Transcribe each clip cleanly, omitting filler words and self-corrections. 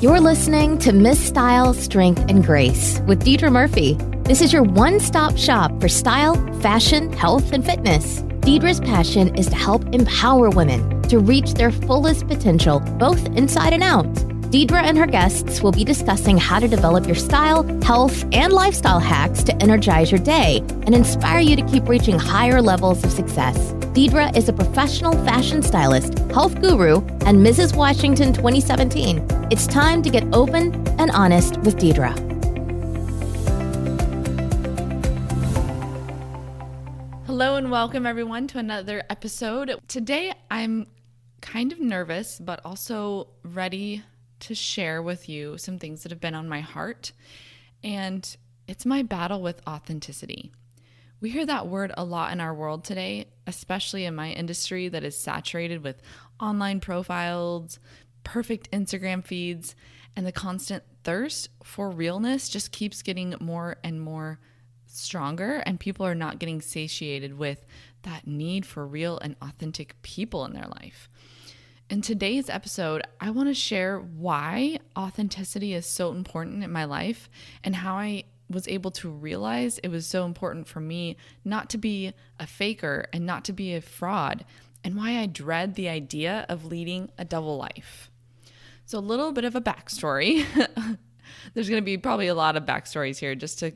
You're listening to Miss Style, Strength, and Grace with Deidra Murphy. This is your one-stop shop for style, fashion, health, and fitness. Deidra's passion is to help empower women to reach their fullest potential, both inside and out. Deidra and her guests will be discussing how to develop your style, health, and lifestyle hacks to energize your day and inspire you to keep reaching higher levels of success. Deidra is a professional fashion stylist, health guru, and Mrs. Washington 2017. It's time to get open and honest with Deidra. Hello and welcome everyone to another episode. Today I'm kind of nervous, but also ready to share with you some things that have been on my heart. And it's my battle with authenticity. We hear that word a lot in our world today, especially in my industry that is saturated with online profiles, perfect Instagram feeds, and the constant thirst for realness just keeps getting more and more stronger, and people are not getting satiated with that need for real and authentic people in their life. In today's episode, I want to share why authenticity is so important in my life and how I was able to realize it was so important for me not to be a faker and not to be a fraud, and why I dread the idea of leading a double life. So a little bit of a backstory. There's going to be probably a lot of backstories here just to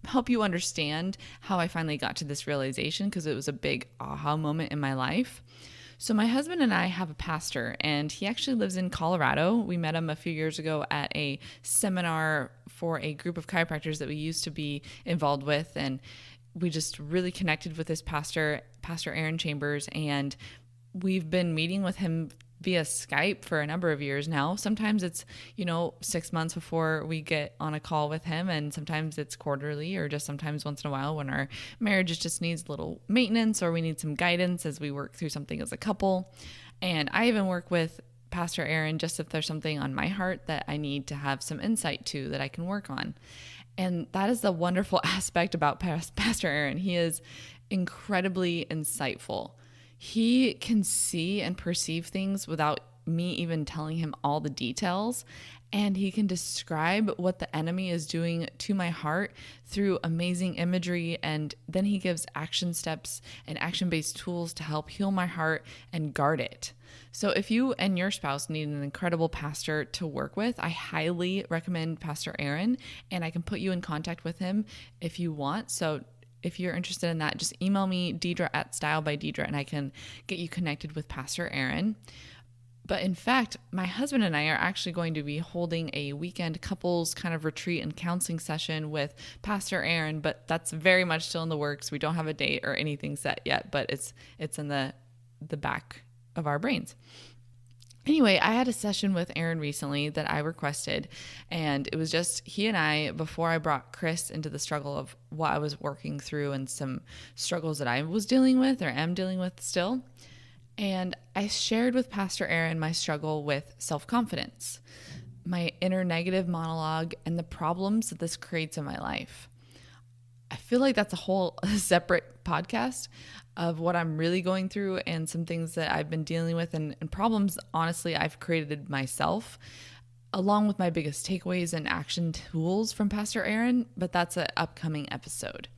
help you understand how I finally got to this realization, because it was a big aha moment in my life. So my husband and I have a pastor, and he actually lives in Colorado. We met him a few years ago at a seminar for a group of chiropractors that we used to be involved with, and we just really connected with this pastor, Pastor Aaron Chambers, and we've been meeting with him via Skype for a number of years now. Sometimes it's, 6 months before we get on a call with him, and sometimes it's quarterly, or just sometimes once in a while when our marriage just needs a little maintenance or we need some guidance as we work through something as a couple. And I even work with Pastor Aaron just if there's something on my heart that I need to have some insight to that I can work on. And that is the wonderful aspect about Pastor Aaron. He is incredibly insightful. He can see and perceive things without me even telling him all the details, and he can describe what the enemy is doing to my heart through amazing imagery, and then he gives action steps and action-based tools to help heal my heart and guard it. So if you and your spouse need an incredible pastor to work with, I highly recommend Pastor Aaron, and I can put you in contact with him if you want. So if you're interested in that, just email me, Deidra@StyleByDeidra, and I can get you connected with Pastor Aaron. But in fact, my husband and I are actually going to be holding a weekend couples kind of retreat and counseling session with Pastor Aaron, but that's very much still in the works. We don't have a date or anything set yet, but it's in the back of our brains. Anyway, I had a session with Aaron recently that I requested, and it was just he and I before I brought Chris into the struggle of what I was working through and some struggles that I was dealing with or am dealing with still. And I shared with Pastor Aaron my struggle with self-confidence, my inner negative monologue, and the problems that this creates in my life. I feel like that's a whole separate podcast of what I'm really going through and some things that I've been dealing with and problems, honestly, I've created myself, along with my biggest takeaways and action tools from Pastor Aaron, but that's an upcoming episode.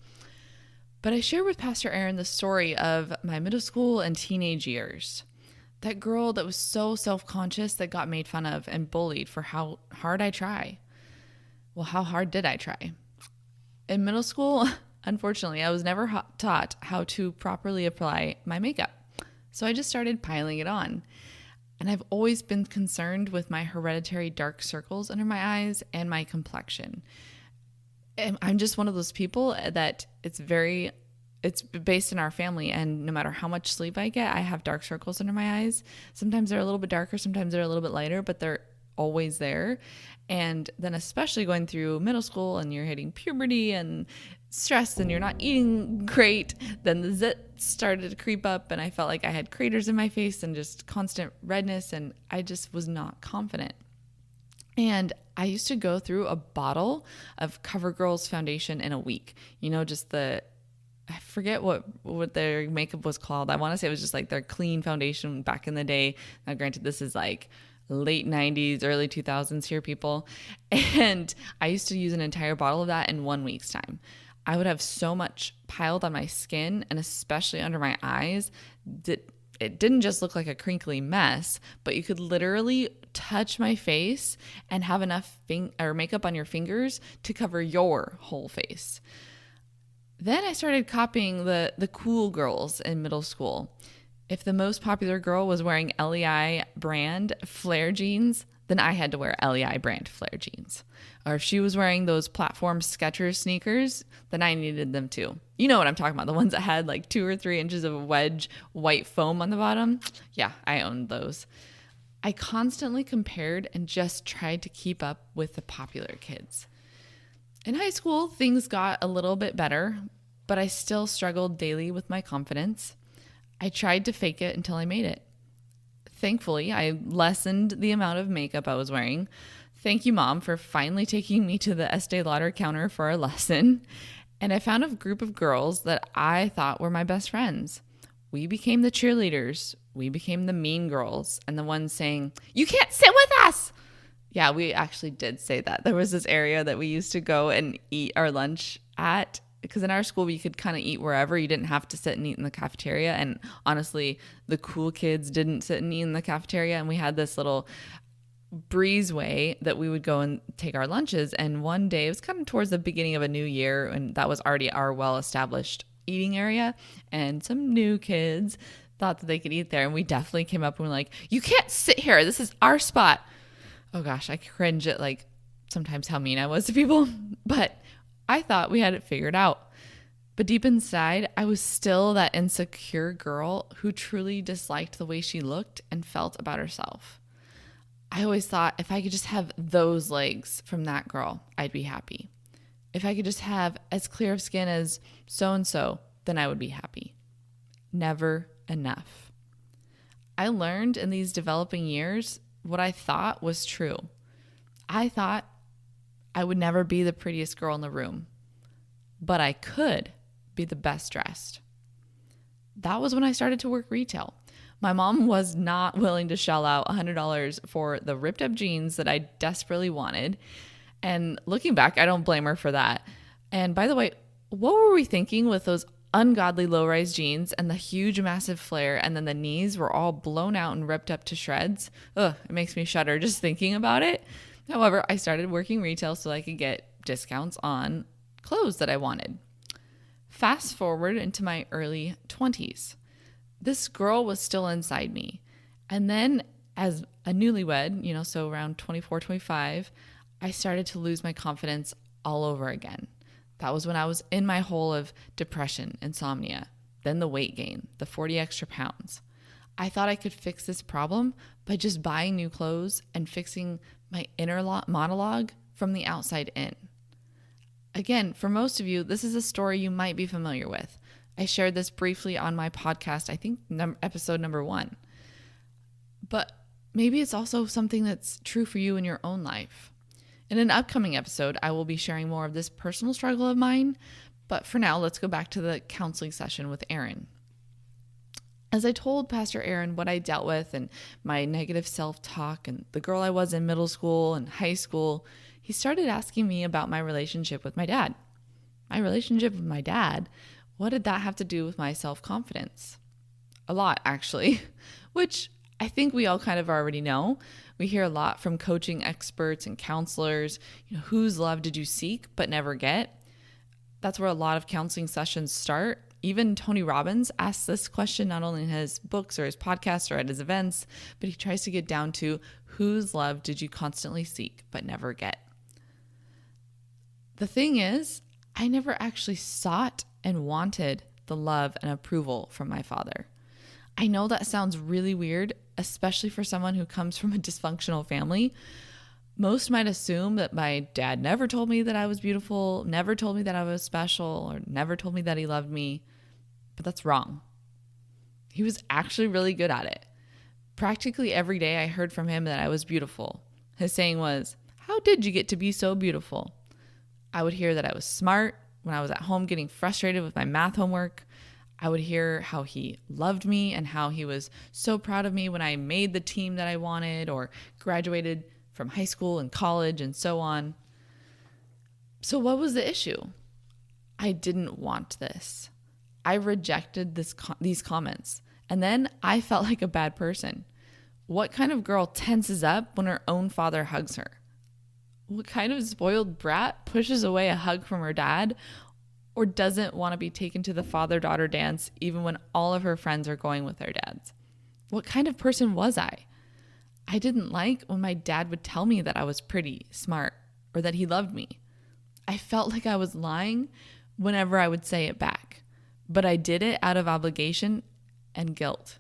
But I shared with Pastor Aaron the story of my middle school and teenage years. That girl that was so self-conscious that got made fun of and bullied for how hard I try. Well, how hard did I try? In middle school, unfortunately, I was never taught how to properly apply my makeup. So I just started piling it on. And I've always been concerned with my hereditary dark circles under my eyes and my complexion. And I'm just one of those people that it's based in our family, and no matter how much sleep I get, I have dark circles under my eyes. Sometimes they're a little bit darker, sometimes they're a little bit lighter, but they're always there. And then especially going through middle school and you're hitting puberty and stressed and you're not eating great, then the zits started to creep up and I felt like I had craters in my face and just constant redness, and I just was not confident. And I used to go through a bottle of CoverGirl's foundation in a week. I forget what their makeup was called. I want to say it was just like their clean foundation back in the day. Now, granted, this is like late 90s, early 2000s here, people. And I used to use an entire bottle of that in 1 week's time. I would have so much piled on my skin and especially under my eyes that it didn't just look like a crinkly mess, but you could literally touch my face and have enough makeup on your fingers to cover your whole face. Then I started copying the cool girls in middle school. If the most popular girl was wearing LEI brand flare jeans, then I had to wear LEI brand flare jeans. Or if she was wearing those platform Skechers sneakers, then I needed them too. You know what I'm talking about, the ones that had like 2 or 3 inches of wedge white foam on the bottom. Yeah, I owned those. I constantly compared and just tried to keep up with the popular kids. In high school, things got a little bit better, but I still struggled daily with my confidence. I tried to fake it until I made it. Thankfully, I lessened the amount of makeup I was wearing. Thank you, Mom, for finally taking me to the Estee Lauder counter for a lesson. And I found a group of girls that I thought were my best friends. We became the cheerleaders. We became the mean girls and the ones saying, "You can't sit with us." Yeah, we actually did say that. There was this area that we used to go and eat our lunch at, because in our school we could kind of eat wherever. You didn't have to sit and eat in the cafeteria. And honestly, the cool kids didn't sit and eat in the cafeteria. And we had this little breezeway that we would go and take our lunches. And one day, it was kind of towards the beginning of a new year, and that was already our well-established eating area. And some new kids thought that they could eat there. And we definitely came up and were like, "You can't sit here. This is our spot." Oh gosh, I cringe at like sometimes how mean I was to people. But I thought we had it figured out. But deep inside, I was still that insecure girl who truly disliked the way she looked and felt about herself. I always thought if I could just have those legs from that girl, I'd be happy. If I could just have as clear of skin as so-and-so, then I would be happy. Never enough. I learned in these developing years what I thought was true. I thought I would never be the prettiest girl in the room, but I could be the best dressed. That was when I started to work retail. My mom was not willing to shell out $100 for the ripped up jeans that I desperately wanted. And looking back, I don't blame her for that. And by the way, what were we thinking with those ungodly low-rise jeans and the huge massive flare, and then the knees were all blown out and ripped up to shreds? Ugh, it makes me shudder just thinking about it. However, I started working retail so I could get discounts on clothes that I wanted. Fast forward into my early 20s. This girl was still inside me. And then as a newlywed, so around 24, 25, I started to lose my confidence all over again. That was when I was in my hole of depression, insomnia, then the weight gain, the 40 extra pounds. I thought I could fix this problem by just buying new clothes and fixing my inner monologue from the outside in. Again, for most of you, this is a story you might be familiar with. I shared this briefly on my podcast, I think episode number 1. But maybe it's also something that's true for you in your own life. In an upcoming episode, I will be sharing more of this personal struggle of mine. But for now, let's go back to the counseling session with Aaron. As I told Pastor Aaron what I dealt with and my negative self-talk and the girl I was in middle school and high school, he started asking me about my relationship with my dad. My relationship with my dad? What did that have to do with my self-confidence? A lot, actually, which I think we all kind of already know. We hear a lot from coaching experts and counselors, whose love did you seek but never get? That's where a lot of counseling sessions start. Even Tony Robbins asks this question not only in his books or his podcasts or at his events, but he tries to get down to whose love did you constantly seek but never get? The thing is, I never actually sought and wanted the love and approval from my father. I know that sounds really weird, especially for someone who comes from a dysfunctional family. Most might assume that my dad never told me that I was beautiful, never told me that I was special, or never told me that he loved me. But that's wrong. He was actually really good at it. Practically every day I heard from him that I was beautiful. His saying was, "How did you get to be so beautiful?" I would hear that I was smart when I was at home getting frustrated with my math homework. I would hear how he loved me and how he was so proud of me when I made the team that I wanted or graduated from high school and college and so on. So what was the issue? I didn't want this. I rejected these comments. And then I felt like a bad person. What kind of girl tenses up when her own father hugs her? What kind of spoiled brat pushes away a hug from her dad or doesn't want to be taken to the father-daughter dance even when all of her friends are going with their dads? What kind of person was I? I didn't like when my dad would tell me that I was pretty, smart, or that he loved me. I felt like I was lying whenever I would say it back, but I did it out of obligation and guilt.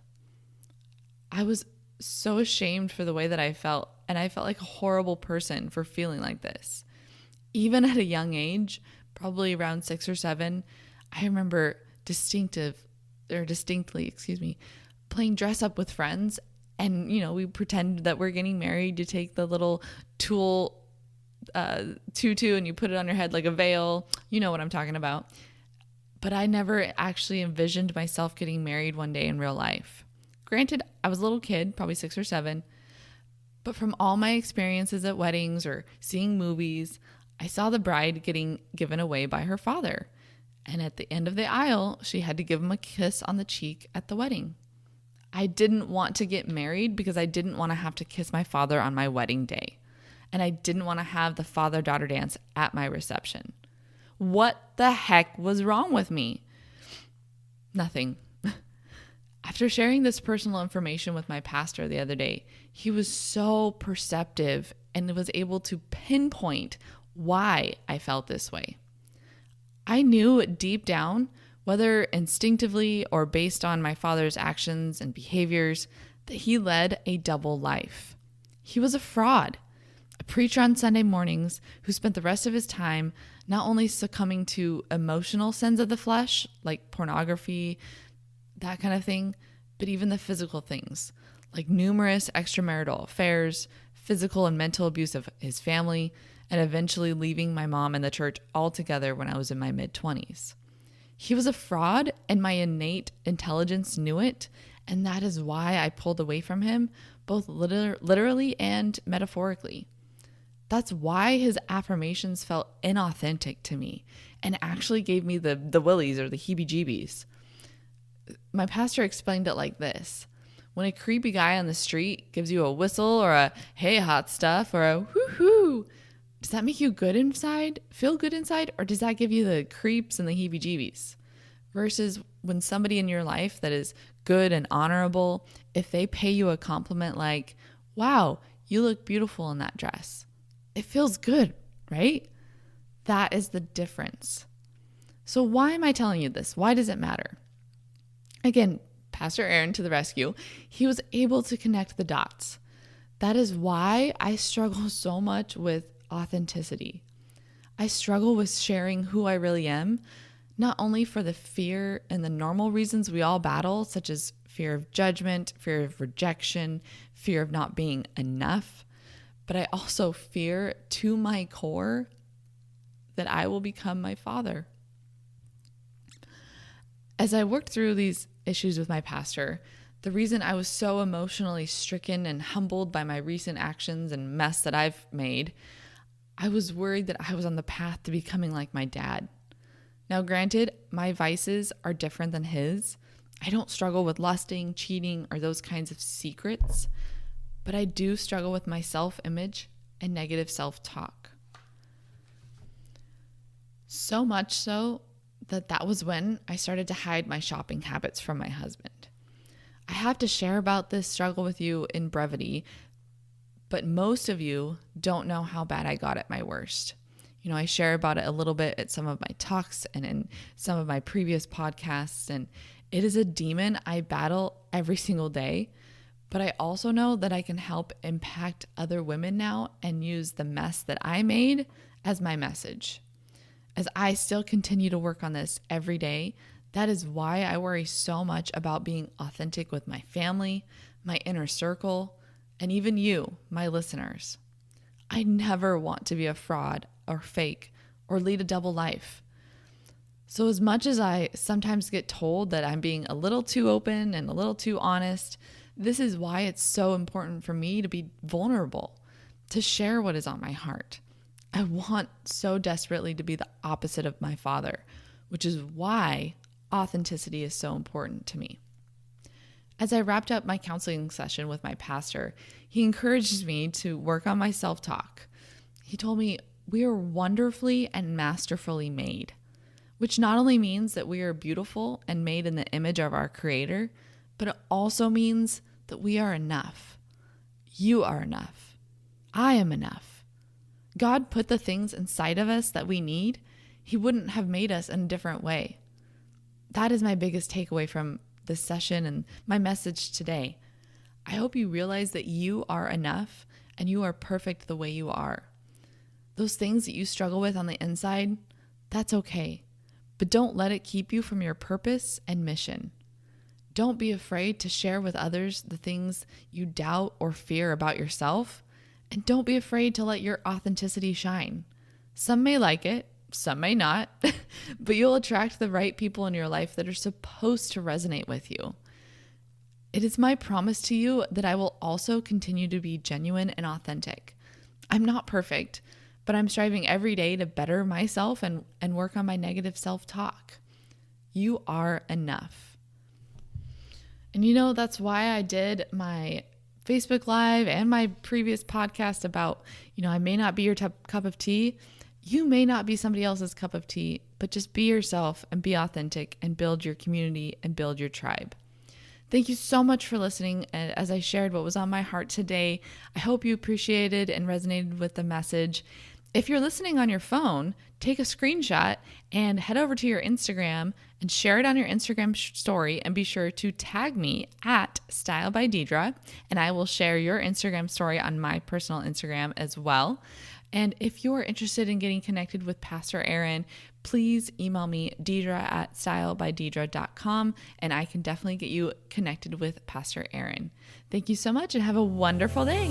I was so ashamed for the way that I felt, and I felt like a horrible person for feeling like this. Even at a young age, probably around 6 or 7, I remember distinctly, playing dress up with friends. And, we pretend that we're getting married. You take the little tulle tutu and you put it on your head like a veil. You know what I'm talking about. But I never actually envisioned myself getting married one day in real life. Granted, I was a little kid, probably 6 or 7. But from all my experiences at weddings or seeing movies, I saw the bride getting given away by her father. And at the end of the aisle, she had to give him a kiss on the cheek at the wedding. I didn't want to get married because I didn't want to have to kiss my father on my wedding day. And I didn't want to have the father-daughter dance at my reception. What the heck was wrong with me? Nothing. After sharing this personal information with my pastor the other day, he was so perceptive and was able to pinpoint why I felt this way. I knew deep down, whether instinctively or based on my father's actions and behaviors, that he led a double life. He was a fraud, a preacher on Sunday mornings who spent the rest of his time not only succumbing to emotional sins of the flesh, like pornography, that kind of thing, but even the physical things, like numerous extramarital affairs, physical and mental abuse of his family, and eventually leaving my mom and the church altogether when I was in my mid-20s. He was a fraud, and my innate intelligence knew it, and that is why I pulled away from him, both literally and metaphorically. That's why his affirmations felt inauthentic to me and actually gave me the willies or the heebie-jeebies. My pastor explained it like this. When a creepy guy on the street gives you a whistle or a hey hot stuff or a whoo-hoo, does that make you good inside, feel good inside, or does that give you the creeps and the heebie-jeebies? Versus when somebody in your life that is good and honorable, if they pay you a compliment like, wow, you look beautiful in that dress, it feels good, right? That is the difference. So why am I telling you this? Why does it matter? Again, Pastor Aaron to the rescue. He was able to connect the dots. That is why I struggle so much with authenticity. I struggle with sharing who I really am, not only for the fear and the normal reasons we all battle, such as fear of judgment, fear of rejection, fear of not being enough, but I also fear to my core that I will become my father. As I worked through these issues with my pastor, the reason I was so emotionally stricken and humbled by my recent actions and mess that I've made, I was worried that I was on the path to becoming like my dad. Now, granted, my vices are different than his. I don't struggle with lusting, cheating, or those kinds of secrets, but I do struggle with my self-image and negative self-talk. So much so that was when I started to hide my shopping habits from my husband. I have to share about this struggle with you in brevity, but most of you don't know how bad I got at my worst. I share about it a little bit at some of my talks and in some of my previous podcasts, and it is a demon I battle every single day, but I also know that I can help impact other women now and use the mess that I made as my message. As I still continue to work on this every day, that is why I worry so much about being authentic with my family, my inner circle, and even you, my listeners. I never want to be a fraud or fake or lead a double life. So as much as I sometimes get told that I'm being a little too open and a little too honest, this is why it's so important for me to be vulnerable, to share what is on my heart. I want so desperately to be the opposite of my father, which is why authenticity is so important to me. As I wrapped up my counseling session with my pastor, he encouraged me to work on my self-talk. He told me, we are wonderfully and masterfully made, which not only means that we are beautiful and made in the image of our Creator, but it also means that we are enough. You are enough. I am enough. God put the things inside of us that we need. He wouldn't have made us in a different way. That is my biggest takeaway from this session and my message today. I hope you realize that you are enough and you are perfect the way you are. Those things that you struggle with on the inside, that's okay. But don't let it keep you from your purpose and mission. Don't be afraid to share with others the things you doubt or fear about yourself. And don't be afraid to let your authenticity shine. Some may like it, some may not, but you'll attract the right people in your life that are supposed to resonate with you. It is my promise to you that I will also continue to be genuine and authentic. I'm not perfect, but I'm striving every day to better myself and work on my negative self-talk. You are enough. And that's why I did my Facebook Live and my previous podcast about, I may not be your cup of tea. You may not be somebody else's cup of tea, but just be yourself and be authentic and build your community and build your tribe. Thank you so much for listening. As I shared what was on my heart today, I hope you appreciated and resonated with the message. If you're listening on your phone, take a screenshot and head over to your Instagram and share it on your Instagram story, and be sure to tag me at StyleByDeidra, and I will share your Instagram story on my personal Instagram as well. And if you're interested in getting connected with Pastor Aaron, please email me, Deidra@StyleByDeidra.com, and I can definitely get you connected with Pastor Aaron. Thank you so much and have a wonderful day.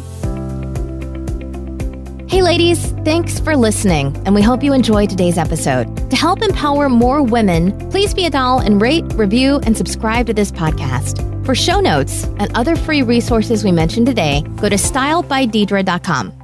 Hey ladies, thanks for listening, and we hope you enjoyed today's episode. To help empower more women, please be a doll and rate, review, and subscribe to this podcast. For show notes and other free resources we mentioned today, go to StyleByDeidra.com.